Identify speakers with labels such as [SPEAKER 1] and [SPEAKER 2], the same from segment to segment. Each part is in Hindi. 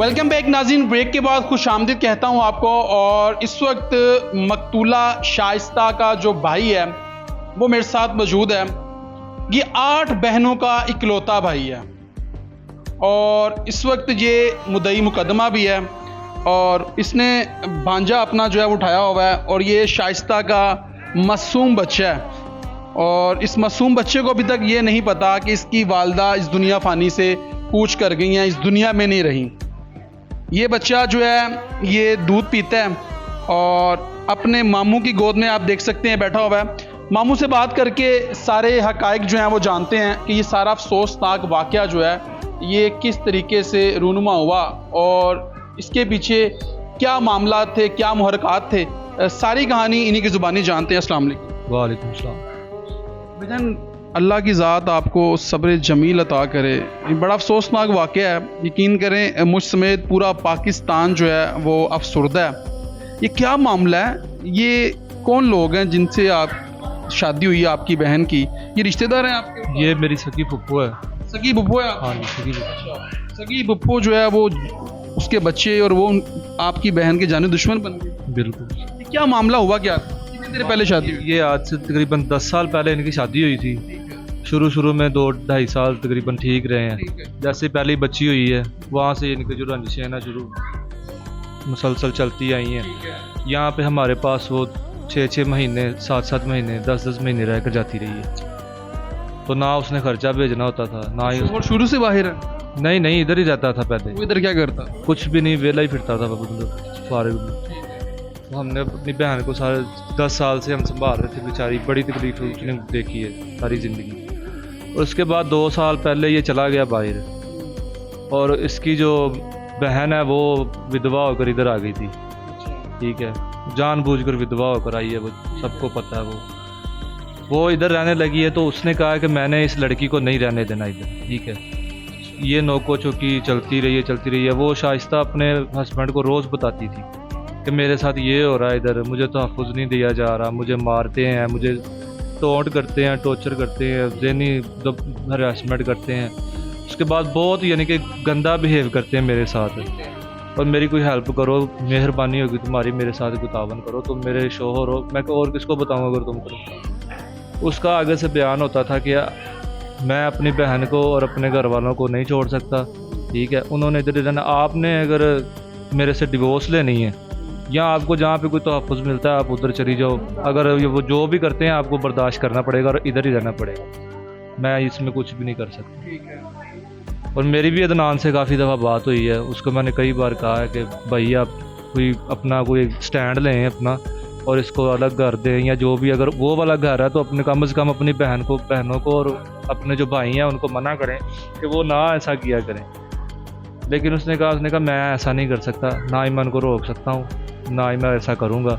[SPEAKER 1] वेलकम बैक नाज़रीन। ब्रेक के बाद खुश आमदीद कहता हूँ आपको। और इस वक्त मकतूला शाइस्ता का जो भाई है वो मेरे साथ मौजूद है। ये 8 बहनों का इकलौता भाई है और इस वक्त ये मुद्दई मुकदमा भी है और इसने भांजा अपना जो है वो उठाया हुआ है और ये शाइस्ता का मासूम बच्चा है। और इस मासूम बच्चे को अभी तक ये नहीं पता कि इसकी वालदा इस दुनिया फ़ानी से कूच कर गई हैं, इस दुनिया में नहीं रही। ये बच्चा जो है ये दूध पीता है और अपने मामू की गोद में आप देख सकते हैं बैठा हुआ है। मामू से बात करके सारे हकाइक जो हैं वो जानते हैं कि ये सारा अफसोसनाक वाक़या जो है ये किस तरीके से रूनुमा हुआ और इसके पीछे क्या मामला थे, क्या मुहरकात थे। सारी कहानी इन्हीं की ज़ुबानी जानते हैं। अस्सलाम वालेकुम।
[SPEAKER 2] वालेकुम सलाम।
[SPEAKER 1] भाईजान, अल्लाह की ज़ात आपको सब्र जमील अता करे। ये बड़ा अफसोसनाक वाक़या है, यकीन करें मुझ समेत पूरा पाकिस्तान जो है वो अफसुर्दा है। ये क्या मामला है? ये कौन लोग हैं जिनसे आप शादी हुई है आपकी बहन की? ये रिश्तेदार हैं आपके?
[SPEAKER 2] ये मेरी सगी फुप्पो है।
[SPEAKER 1] सगी बुप्पो है?
[SPEAKER 2] हाँ जी, सगी फुप्पो।
[SPEAKER 1] सगी बुप्पो जो है वो उसके बच्चे और वो आपकी बहन के जाने दुश्मन बन गए।
[SPEAKER 2] बिल्कुल।
[SPEAKER 1] ये क्या मामला हुआ? क्या कितने देर पहले शादी हुई?
[SPEAKER 2] ये आज से तकरीबन 10 साल पहले इनकी शादी हुई थी। शुरू में 2-2.5 साल तकरीबन ठीक रहे हैं। जैसे पहली बच्ची हुई है वहाँ से इनकी जो रंजिशें हैं ना शुरू मुसलसल चलती आई हैं। यहाँ पे हमारे पास वो 6-6 महीने 7-7 महीने 10-10 महीने रह कर जाती रही है। तो ना उसने खर्चा भेजना होता था ना ही
[SPEAKER 1] और शुरू से बाहर है?
[SPEAKER 2] नहीं इधर ही रहता था पहले।
[SPEAKER 1] वो इधर क्या करता?
[SPEAKER 2] कुछ भी नहीं, वेला ही फिरता था फारिग में। तो हमने अपनी बहन को सारे 10 साल से हम संभाल रहे थे। बेचारी बड़ी तकलीफ उसने देखी है सारी ज़िंदगी। और उसके बाद 2 साल पहले ये चला गया बाहर और इसकी जो बहन है वो विधवा होकर इधर आ गई थी। ठीक है, जानबूझकर विधवा होकर आई है, वो सबको पता है। वो इधर रहने लगी है तो उसने कहा कि मैंने इस लड़की को नहीं रहने देना इधर। ठीक है, ये नोको चौकी चलती रही है। वो शाइस्ता अपने हस्बैंड को रोज़ बताती थी कि मेरे साथ ये हो रहा है इधर, मुझे तहफ़्फ़ुज़ नहीं दिया जा रहा, मुझे मारते हैं, मुझे टोंट करते हैं, टॉर्चर करते हैं, ज़हनी हरासमेंट करते हैं। उसके बाद बहुत यानी कि गंदा बिहेव करते हैं मेरे साथ। और मेरी कोई हेल्प करो, मेहरबानी होगी तुम्हारी, मेरे साथ कोई तावन करो, तुम मेरे शोहर हो, मैं और किसको बताऊँ अगर तुम करो। उसका आगे से बयान होता था कि मैं अपनी बहन को और अपने घर वालों को नहीं छोड़ सकता। ठीक है, उन्होंने इधर रहना। आपने अगर मेरे से डिवोर्स लेनी है या आपको जहाँ पे कोई तहफ़्फ़ुज़ मिलता है आप उधर चली जाओ। अगर ये वो जो भी करते हैं आपको बर्दाश्त करना पड़ेगा और इधर ही रहना पड़ेगा। मैं इसमें कुछ भी नहीं कर सकता। और मेरी भी अदनान से काफ़ी दफ़ा बात हुई है। उसको मैंने कई बार कहा है कि भाई आप कोई स्टैंड लें अपना और इसको अलग घर दें, या जो भी अगर वो वाला घर है तो अपने कम से कम अपनी बहनों को और अपने जो भाई हैं उनको मना करें कि वो ना ऐसा किया करें। लेकिन उसने कहा मैं ऐसा नहीं कर सकता, ना ही मैं उनको रोक सकता हूँ, ना ही मैं ऐसा करूँगा।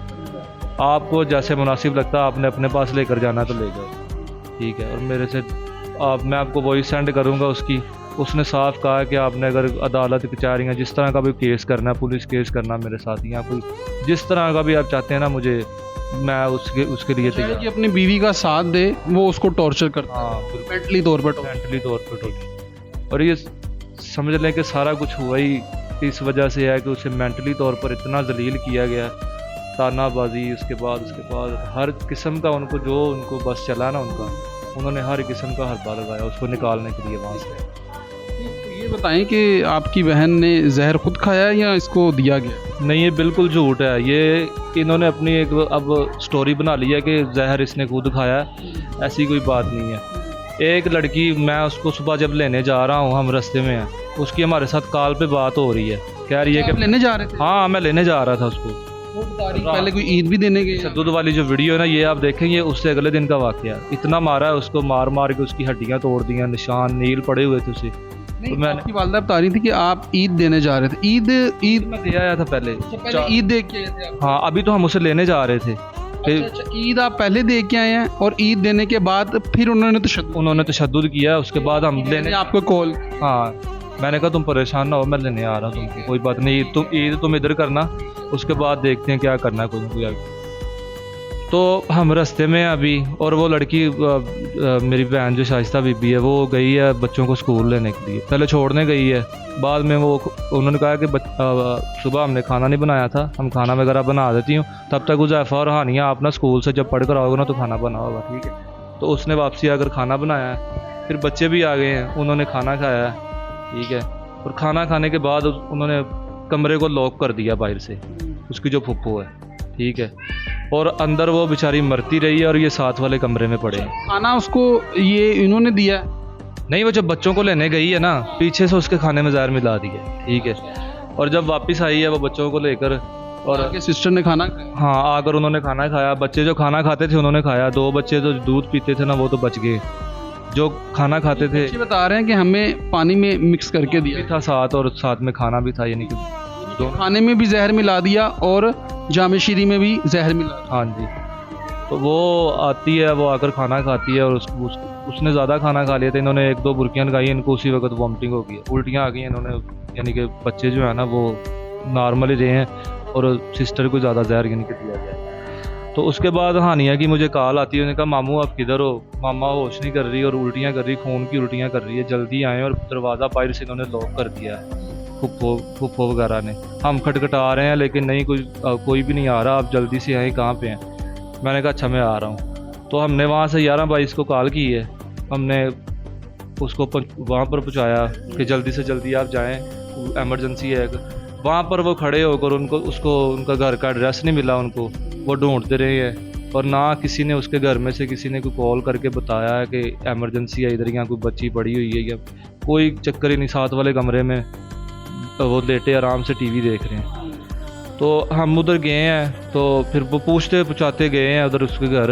[SPEAKER 2] आपको जैसे मुनासिब लगता है आपने अपने पास लेकर जाना तो ले जाओ। ठीक है, और मेरे से मैं आपको वही सेंड करूँगा उसने साफ कहा कि आपने अगर अदालत कचहरियाँ जिस तरह का भी केस करना है, पुलिस केस करना मेरे साथ, या कोई जिस तरह का भी आप चाहते हैं ना मुझे, मैं उसके लिए तैयार।
[SPEAKER 1] कि अपनी बीवी का साथ दे, वो उसको टॉर्चर करता है।
[SPEAKER 2] हाँ,
[SPEAKER 1] मेंटली तौर पर
[SPEAKER 2] टोटल। और ये समझ लें कि सारा कुछ हुआ ही इस वजह से है कि उसे मेंटली तौर पर इतना जलील किया गया, तानाबाजी, उसके बाद हर किस्म का उनको बस चला ना उन्होंने हर किस्म का हरबा लगाया उसको निकालने के लिए वहाँ से।
[SPEAKER 1] ये बताएं कि आपकी बहन ने जहर खुद खाया है या इसको दिया गया?
[SPEAKER 2] नहीं, ये बिल्कुल झूठ है। ये इन्होंने अपनी एक अब स्टोरी बना ली है कि जहर इसने खुद खाया है। ऐसी कोई बात नहीं है। एक लड़की, मैं उसको सुबह जब लेने जा रहा हूँ, हम रास्ते में हैं, उसकी हमारे साथ कॉल पे बात हो रही है, कह रही है कि
[SPEAKER 1] लेने जा रहे थे?
[SPEAKER 2] हाँ, मैं लेने जा रहा था उसको।
[SPEAKER 1] वो तारीख पहले कोई ईद भी देने गए?
[SPEAKER 2] दूध वाली जो वीडियो है ना, ये आप देखेंगे उससे अगले दिन का वाकया। इतना मारा है उसको, मार के उसकी हड्डियाँ तोड़ दी, निशान नील पड़े हुए थे उसे।
[SPEAKER 1] तो मैंने आपकी वालदा बता रही थी कि आप ईद देने जा रहे थे। ईद
[SPEAKER 2] मैं दे आया था पहले
[SPEAKER 1] ईद दे के आए थे आप?
[SPEAKER 2] हाँ, अभी तो हम उसे लेने जा रहे थे।
[SPEAKER 1] अच्छा, ईद आप पहले दे के आए हैं और ईद देने के बाद फिर उन्होंने
[SPEAKER 2] तशद्दुद किया। उसके बाद हम लेने
[SPEAKER 1] आपको कॉल।
[SPEAKER 2] हाँ, मैंने कहा तुम परेशान ना हो, मैं लेने आ रहा हूँ तुमको, कोई बात नहीं, ईद तुम इधर करना, उसके बाद देखते हैं क्या करना है कोई। तो हम रास्ते में हैं अभी, और वो लड़की मेरी बहन जो शाइस्ता बीबी है वो गई है बच्चों को स्कूल लेने के लिए, पहले छोड़ने गई है, बाद में वो उन्होंने कहा कि सुबह हमने खाना नहीं बनाया था, हम खाना वगैरह बना देती हूँ, तब तक उज़ैफ़ा और हानिया आप ना स्कूल से जब पढ़ कर आओगे ना तो खाना बना होगा, ठीक है। तो उसने वापसी आकर खाना बनाया है, फिर बच्चे भी आ गए हैं, उन्होंने खाना खाया है, ठीक है। और खाना खाने के बाद उन्होंने कमरे को लॉक कर दिया बाहर से, उसकी जो फुप्पो है, ठीक है। और अंदर वो बेचारी मरती रही है और ये साथ वाले कमरे में पड़े हैं।
[SPEAKER 1] खाना उसको ये इन्होंने दिया?
[SPEAKER 2] नहीं, वो जब बच्चों को लेने गई है ना, पीछे से उसके खाने में जहर मिला दिया, ठीक है। और जब वापस आई है वो बच्चों को लेकर, और
[SPEAKER 1] आपके सिस्टर ने खाना खाया?
[SPEAKER 2] हाँ, आकर उन्होंने खाना खाया, बच्चे जो खाना खाते थे उन्होंने खाया, 2 बच्चे तो दूध पीते थे ना वो तो बच गए, जो खाना खाते थे।
[SPEAKER 1] बच्चे बता रहे हैं कि हमें पानी में मिक्स करके
[SPEAKER 2] भी
[SPEAKER 1] दिया
[SPEAKER 2] था साथ, और साथ में खाना भी था, यानी कि
[SPEAKER 1] खाने में भी जहर मिला दिया और जामे शीरी में भी जहर मिला दिया।
[SPEAKER 2] हाँ जी। तो वो आती है, वो आकर खाना खाती है, और उसने ज़्यादा खाना खा लिया था, इन्होंने 1-2 बुर्कियाँ लगाई, इनको उसी वक्त वॉमिटिंग हो गई, उल्टियाँ आ गई इन्होंने, यानी कि बच्चे जो है ना वो नॉर्मल ही रहे हैं, और सिस्टर को ज़्यादा जहर यानी कि दिया गया। तो उसके बाद हानिया की मुझे कॉल आती है, उन्होंने कहा मामू आप किधर हो, मामा होश नहीं कर रही और उल्टियाँ कर रही, खून की उल्टियाँ कर रही है, जल्दी आएँ। और दरवाज़ा बाहर से इन्होंने लॉक कर दिया है फुप्पो वगैरह ने। हम खटखटा रहे हैं लेकिन नहीं, कोई भी नहीं आ रहा, आप जल्दी से आएँ, कहाँ पे हैं? मैंने कहा अच्छा मैं आ रहा हूँ। तो हमने वहाँ से 11-22 को कॉल की है, हमने उसको वहाँ पर पहुँचाया कि जल्दी से जल्दी आप जाएँ, एमरजेंसी है। वहाँ पर वो खड़े होकर उनका घर का एड्रेस नहीं मिला उनको, वो ढूंढते रहे हैं, और ना किसी ने उसके घर में से किसी ने कोई कॉल करके बताया है कि एमरजेंसी है इधर, यहाँ कोई बच्ची पड़ी हुई है, या कोई चक्कर ही नहीं। साथ वाले कमरे में वो लेटे आराम से टीवी देख रहे हैं। तो हम उधर गए हैं, तो फिर वो पूछते पूछाते गए हैं उधर उसके घर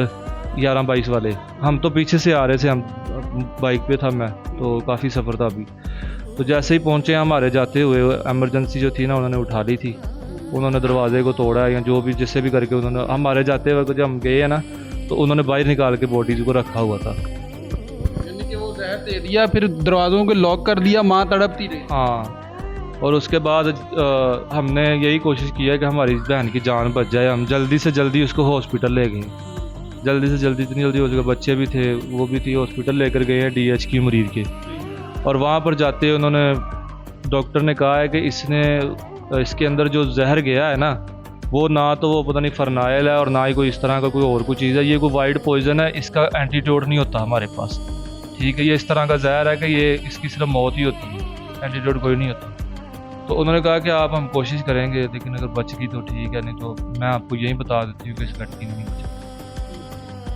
[SPEAKER 2] 11-22 वाले। हम तो पीछे से आ रहे थे, हम बाइक पे था मैं, तो काफ़ी सफ़र था अभी। तो जैसे ही पहुँचे हमारे जाते हुए, एमरजेंसी जो थी ना उन्होंने उठा ली थी, उन्होंने दरवाजे को तोड़ा या जो भी जिससे भी करके उन्होंने, हमारे जाते हुए जब हम गए हैं ना तो उन्होंने बाहर निकाल के बॉडी को रखा हुआ था,
[SPEAKER 1] यानी कि वो जहर दे दिया, फिर दरवाज़ों को लॉक कर दिया, माँ तड़पती रही।
[SPEAKER 2] हाँ। और उसके बाद हमने यही कोशिश की है कि हमारी बहन की जान बच जाए, हम जल्दी से जल्दी उसको हॉस्पिटल ले गए, जल्दी से जल्दी, इतनी जल्दी हो सके। बच्चे भी थे, वो भी थी, हॉस्पिटल लेकर गए हैं DHQ मरीज के। और वहाँ पर जाते ही उन्होंने, डॉक्टर ने कहा है कि इसके अंदर जो जहर गया है ना, वो ना तो वो पता नहीं फरनाइल है और ना ही कोई इस तरह का कोई और कोई चीज़ है, ये कोई वाइड पॉइजन है, इसका एंटीडोट नहीं होता हमारे पास, ठीक है। ये इस तरह का जहर है कि ये इसकी सिर्फ मौत ही होती है, एंटीडोट कोई नहीं होता। तो उन्होंने कहा कि आप हम कोशिश करेंगे, लेकिन अगर बच गई तो ठीक है, नहीं तो मैं आपको यही बता देती हूँ कि इस लड़की नहीं बची।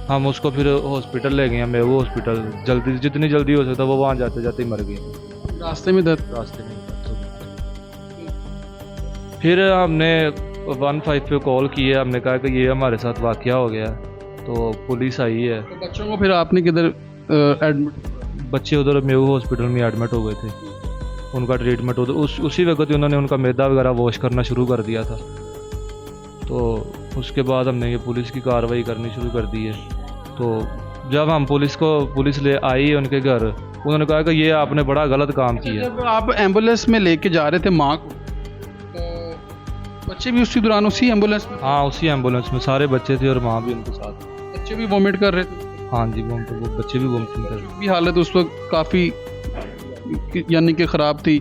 [SPEAKER 2] हम उसको फिर हॉस्पिटल ले गए, मैं वो हॉस्पिटल जल्दी, जितनी जल्दी हो सकता वो वहाँ जाते जाते ही मर गई,
[SPEAKER 1] रास्ते में
[SPEAKER 2] रास्ते में। फिर हमने 15 पे कॉल की है, हमने कहा कि ये हमारे साथ वाक़या हो गया, तो पुलिस आई है।
[SPEAKER 1] तो बच्चों को फिर आपने किधर एडमिट?
[SPEAKER 2] बच्चे उधर मेहू हॉस्पिटल में एडमिट हो गए थे, उनका ट्रीटमेंट उधर उसी वक्त उन्होंने उनका मैदा वगैरह वॉश करना शुरू कर दिया था। तो उसके बाद हमने ये पुलिस की कार्रवाई करनी शुरू कर दी है। तो जब हम पुलिस ले आई उनके घर, उन्होंने कहा कि ये आपने बड़ा गलत काम किया।
[SPEAKER 1] जब आप एम्बुलेंस में लेके जा रहे थे माँ को, तो बच्चे भी उसी दौरान उसी एम्बुलेंस में?
[SPEAKER 2] हाँ, उसी एम्बुलेंस में सारे बच्चे थे और माँ भी उनके साथ।
[SPEAKER 1] बच्चे भी वॉमिट कर रहे थे?
[SPEAKER 2] हाँ जी, वो बच्चे भी वॉमिटिंग कर रहे
[SPEAKER 1] थे। हालत उस वक्त काफ़ी यानी कि ख़राब थी,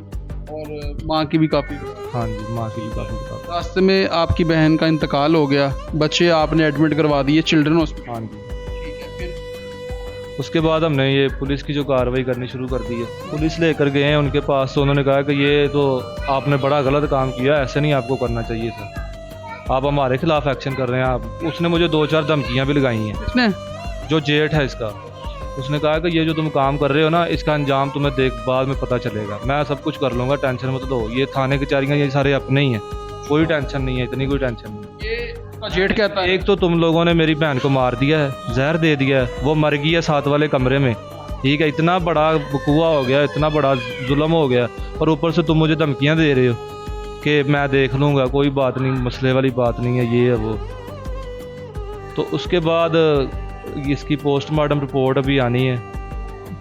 [SPEAKER 1] और माँ की भी काफ़ी।
[SPEAKER 2] हाँ जी, माँ की भी काफ़ी ख़राब।
[SPEAKER 1] रास्ते में आपकी बहन का इंतकाल हो गया, बच्चे आपने एडमिट करवा दिए चिल्ड्रन हॉस्पिटल?
[SPEAKER 2] हाँ जी। ठीक है। फिर उसके बाद हमने ये पुलिस की जो कार्रवाई करनी शुरू कर दी है, पुलिस लेकर गए हैं उनके पास, तो उन्होंने कहा कि ये तो आपने बड़ा गलत काम किया, ऐसे नहीं आपको करना चाहिए था, आप हमारे खिलाफ एक्शन कर रहे हैं आप। उसने मुझे 2-4 धमकियाँ भी लगाई हैं।
[SPEAKER 1] किसने? जो
[SPEAKER 2] जेठ है इसका, उसने कहा कि ये जो तुम काम कर रहे हो ना, इसका अंजाम तुम्हें बाद में पता चलेगा, मैं सब कुछ कर लूँगा, टेंशन मत लो, ये थाने कचहरियाँ ये सारे अपने ही हैं, कोई टेंशन नहीं है, इतनी कोई टेंशन नहीं।
[SPEAKER 1] ये जेठ कहता है,
[SPEAKER 2] एक तो तुम लोगों ने मेरी बहन को मार दिया है, जहर दे दिया है, वो मर गई है साथ वाले कमरे में, ठीक है, इतना बड़ा बकुआ हो गया, इतना बड़ा जुल्म हो गया, और ऊपर से तुम मुझे धमकियाँ दे रहे हो कि मैं देख लूँगा, कोई बात नहीं, मसले वाली बात नहीं है, ये है वो। तो उसके बाद इसकी पोस्टमार्टम रिपोर्ट अभी आनी है,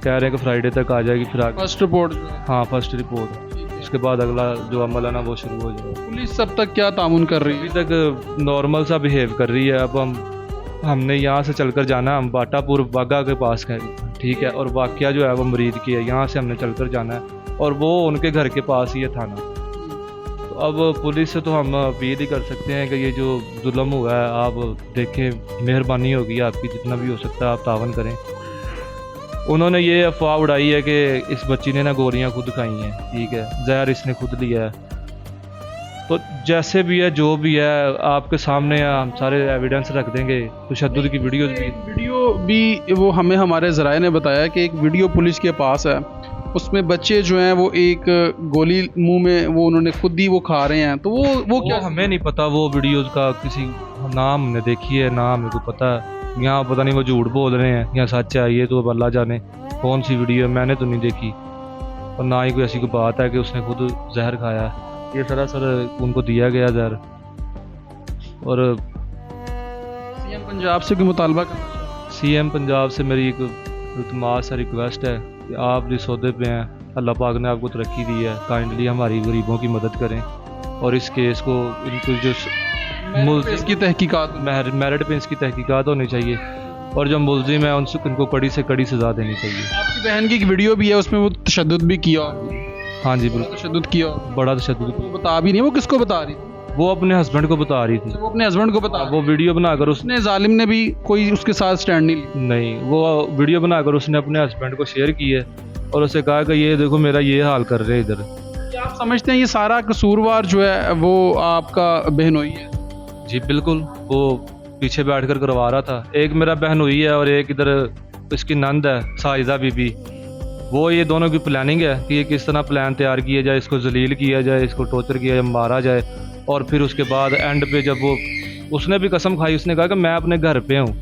[SPEAKER 2] कह रहे हैं कि फ्राइडे तक आ जाएगी। फिर
[SPEAKER 1] फर्स्ट रिपोर्ट?
[SPEAKER 2] हाँ, फर्स्ट रिपोर्ट। उसके बाद अगला जो अमल है ना वो शुरू हो जाएगा।
[SPEAKER 1] पुलिस अब तक क्या तामुन कर रही है?
[SPEAKER 2] अभी तक नॉर्मल सा बिहेव कर रही है। अब हम हमने यहाँ से चलकर जाना, हम बाटापुर बागा के पास है, ठीक है, और वाक़या जो है वो मरीद की है, यहाँ से हमने चलकर जाना है और वो उनके घर के पास ही है थाना। तो अब पुलिस से तो हम अपील ही कर सकते हैं कि ये जो जुल्म हुआ है आप देखें, मेहरबानी होगी आपकी, जितना भी हो सकता है आप तावन करें। उन्होंने ये अफवाह उड़ाई है कि इस बच्ची ने ना गोलियां खुद खाई हैं, ठीक है, जहर इसने खुद लिया है। तो जैसे भी है जो भी है आपके सामने हम सारे एविडेंस रख देंगे। तशद्दुद की
[SPEAKER 1] वीडियो भी वो हमें हमारे ज़राए ने बताया कि एक वीडियो पुलिस के पास है, उसमें बच्चे जो हैं वो एक गोली मुंह में वो उन्होंने खुद ही वो खा रहे हैं। तो वो क्या
[SPEAKER 2] हमें नहीं पता वो वीडियोस का किसी नाम हमने देखी है ना हमें को पता है। यहाँ पता नहीं वो झूठ बोल रहे हैं या सच है, ये तो अब अल्लाह जाने कौन सी वीडियो है, मैंने तो नहीं देखी और ना ही कोई ऐसी कोई बात है कि उसने खुद जहर खाया है। ये सरासर उनको दिया गया जहर। और
[SPEAKER 1] सीएम पंजाब से कोई मुतालबा करना,
[SPEAKER 2] सीएम पंजाब से मेरी एक इल्तमास है, रिक्वेस्ट है कि आप जिस सौदे पे हैं, अल्लाह पाक ने आपको तरक्की दी है, काइंडली हमारी गरीबों की मदद करें और इस केस को इनको जो
[SPEAKER 1] इसकी तहकीकात
[SPEAKER 2] मेरिट पे इसकी तहकीकात होनी चाहिए और जो मुलजिम है उनसे उनको कड़ी से कड़ी सज़ा देनी चाहिए।
[SPEAKER 1] आपकी बहन की एक वीडियो भी है, उसमें वो तशद्दुद भी किया,
[SPEAKER 2] हाँ जी बिल्कुल,
[SPEAKER 1] तशद्दुद किया,
[SPEAKER 2] बड़ा तशद्दुद।
[SPEAKER 1] वो बता भी नहीं, वो किसको बता रही थी?
[SPEAKER 2] वो अपने हस्बैंड को बता रही थी।
[SPEAKER 1] वो अपने हस्बैंड को बता,
[SPEAKER 2] वो वीडियो बनाकर
[SPEAKER 1] उसने जालिम ने भी कोई उसके साथ स्टैंड नहीं ली?
[SPEAKER 2] नहीं, वो वीडियो बनाकर उसने अपने हस्बैंड को शेयर की है और उसे कहा कि ये देखो मेरा ये हाल कर रहे हैं इधर।
[SPEAKER 1] क्या आप समझते हैं ये सारा कसूरवार जो है वो आपका बहनोई है?
[SPEAKER 2] जी बिल्कुल, वो पीछे बैठकर करवा रहा था। एक मेरा बहनोई है और एक इधर इसकी नंद है साजिदा बीबी। वो ये दोनों की प्लानिंग है कि ये किस तरह प्लान तैयार किया जाए, इसको जलील किया जाए, इसको टॉर्चर किया जाए, मारा जाए और फिर उसके बाद एंड पे जब वो उसने भी कसम खाई, उसने कहा कि मैं अपने घर पे हूँ,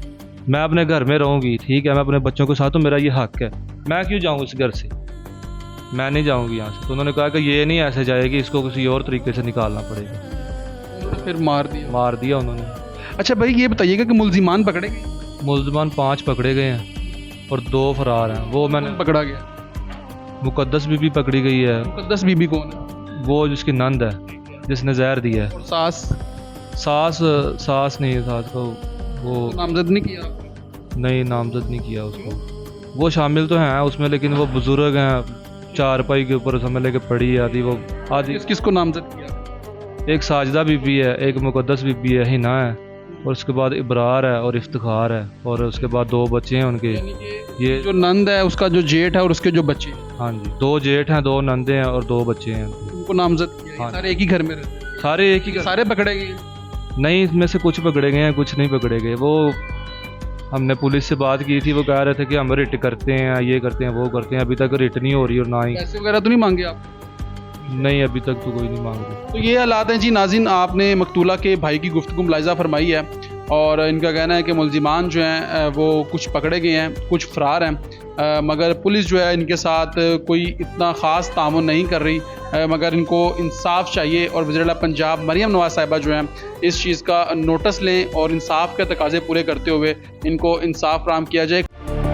[SPEAKER 2] मैं अपने घर में रहूँगी, ठीक है, मैं अपने बच्चों के साथ हूँ, मेरा ये हक है, मैं क्यों जाऊँ इस घर से, मैं नहीं जाऊँगी यहाँ से। तो उन्होंने कहा कि ये नहीं ऐसे जाएगी, इसको किसी और तरीके से निकालना पड़ेगा।
[SPEAKER 1] फिर मार दिया
[SPEAKER 2] उन्होंने।
[SPEAKER 1] अच्छा भाई ये बताइएगा कि मुलजिमान पकड़े गए?
[SPEAKER 2] मुलजिमान 5 पकड़े गए हैं और 2 फरार हैं। वो मैंने
[SPEAKER 1] पकड़ा गया,
[SPEAKER 2] मुकद्दस बीबी पकड़ी गई है।
[SPEAKER 1] मुकद्दस बीबी कौन है?
[SPEAKER 2] वो जिसकी नंद है, जिसने जहर दिया है। सास नहीं है, सास को वो
[SPEAKER 1] नामजद नहीं किया?
[SPEAKER 2] नहीं, नामजद नहीं किया उसको। वो शामिल तो हैं उसमें लेकिन वो बुजुर्ग हैं, चारपाई के ऊपर समझ लेके पड़ी है आदि। वो आदि
[SPEAKER 1] किसको नामजद किया?
[SPEAKER 2] एक साजिदा बीबी है, एक मुकद्दस बीबी है, हिना है और उसके बाद इब्रार है और इफ्तिखार है और उसके बाद 2 बच्चे हैं उनके।
[SPEAKER 1] ये जो नंद है उसका जो जेठ है और उसके जो बच्चे,
[SPEAKER 2] हाँ जी, 2 जेठ हैं, 2 नंदे हैं और 2 बच्चे हैं।
[SPEAKER 1] उनको नामजद किया?
[SPEAKER 2] हाँ,
[SPEAKER 1] सारे एक ही घर में रहते हैं?
[SPEAKER 2] सारे एक ही,
[SPEAKER 1] सारे पकड़े गए?
[SPEAKER 2] नहीं, इसमें से कुछ पकड़े गए हैं, कुछ नहीं पकड़े गए। वो हमने पुलिस से बात की थी, वो कह रहे थे कि हम रिट करते हैं, ये करते हैं, वो करते हैं। अभी तक रिट नहीं हो रही और ना ही
[SPEAKER 1] पैसे वगैरह तो नहीं मांगे आप?
[SPEAKER 2] नहीं, अभी तक तो कोई नहीं मांग रहा।
[SPEAKER 1] तो ये हालात हैं जी नाज़रीन, आपने मकतूला के भाई की गुफ्तगू मुलाहिज़ा फरमाई है और इनका कहना है कि मुलजिमान जो हैं वो कुछ पकड़े गए हैं, कुछ फ़रार हैं, मगर पुलिस जो है इनके साथ कोई इतना ख़ास तामुन नहीं कर रही, मगर इनको इंसाफ चाहिए और वज़ीर-ए-आला पंजाब मरियम नवाज़ साहिबा जो हैं इस चीज़ का नोटिस लें और इंसाफ के तकाज़े पूरे करते हुए इनको इंसाफ फराहम किया जाए।